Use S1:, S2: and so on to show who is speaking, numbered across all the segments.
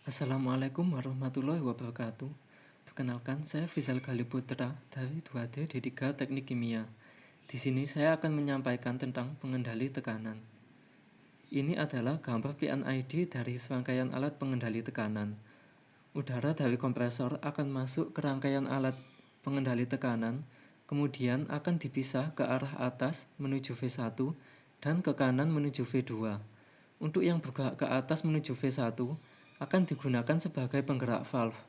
S1: Assalamualaikum warahmatullahi wabarakatuh. Perkenalkan, saya Fizal Galiputra dari 2D D3 Teknik Kimia. Di sini saya akan menyampaikan tentang pengendali tekanan. Ini adalah gambar PNID dari serangkaian alat pengendali tekanan. Udara dari kompresor akan masuk ke rangkaian alat pengendali tekanan, kemudian akan dipisah ke arah atas menuju V1 dan ke kanan menuju V2. Untuk yang bergerak ke atas menuju V1 akan digunakan sebagai penggerak valve.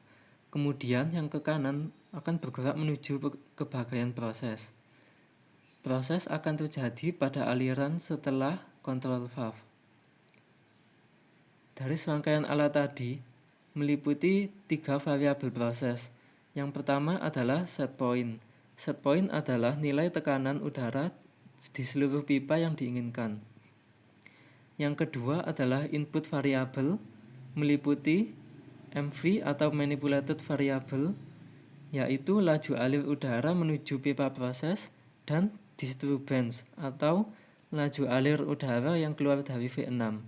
S1: Kemudian yang ke kanan akan bergerak menuju ke bagian proses. Proses akan terjadi pada aliran setelah kontrol valve. Dari serangkaian alat tadi meliputi 3 variabel proses. Yang pertama adalah set point. Set point adalah nilai tekanan udara di seluruh pipa yang diinginkan. Yang kedua adalah input variable, meliputi MV atau manipulated variable, yaitu laju alir udara menuju pipa proses, dan disturbance atau laju alir udara yang keluar dari V6.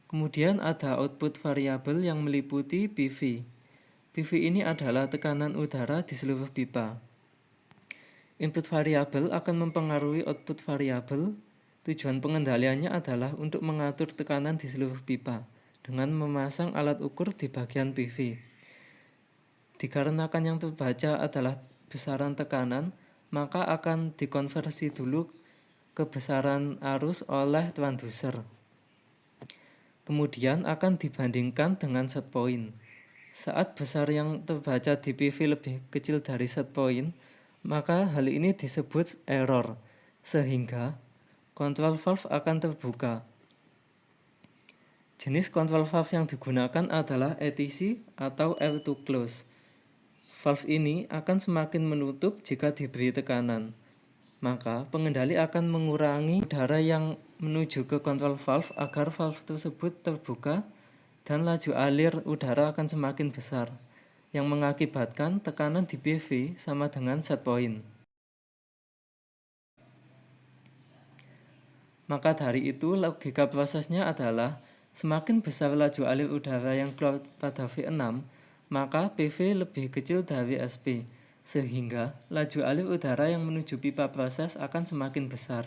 S1: Kemudian ada output variable yang meliputi PV. PV ini adalah tekanan udara di seluruh pipa. Input variable akan mempengaruhi output variable. Tujuan pengendaliannya adalah untuk mengatur tekanan di seluruh pipa dengan memasang alat ukur di bagian PV. Dikarenakan yang terbaca adalah besaran tekanan, maka akan dikonversi dulu ke besaran arus oleh transducer. Kemudian akan dibandingkan dengan set point. Saat besar yang terbaca di PV lebih kecil dari set point, maka hal ini disebut error, sehingga kontrol valve akan terbuka. Jenis kontrol valve yang digunakan adalah ETC atau air to close. Valve ini akan semakin menutup jika diberi tekanan. Maka pengendali akan mengurangi udara yang menuju ke kontrol valve agar valve tersebut terbuka dan laju alir udara akan semakin besar, yang mengakibatkan tekanan di PV sama dengan set point. Maka dari itu logika prosesnya adalah semakin besar laju alir udara yang keluar pada V6, maka PV lebih kecil dari SP, sehingga laju alir udara yang menuju pipa proses akan semakin besar.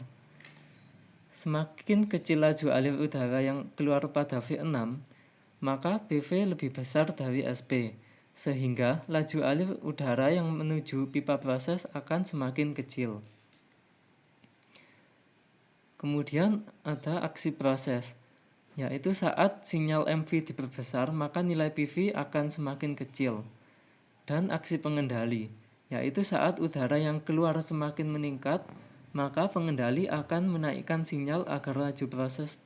S1: Semakin kecil laju alir udara yang keluar pada V6, maka PV lebih besar dari SP, sehingga laju alir udara yang menuju pipa proses akan semakin kecil. Kemudian ada aksi proses, yaitu saat sinyal MV diperbesar maka nilai PV akan semakin kecil. Dan aksi pengendali, yaitu saat udara yang keluar semakin meningkat, maka pengendali akan menaikkan sinyal agar laju proses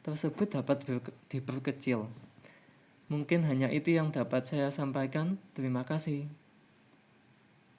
S1: tersebut dapat diperkecil. Mungkin hanya itu yang dapat saya sampaikan. Terima kasih.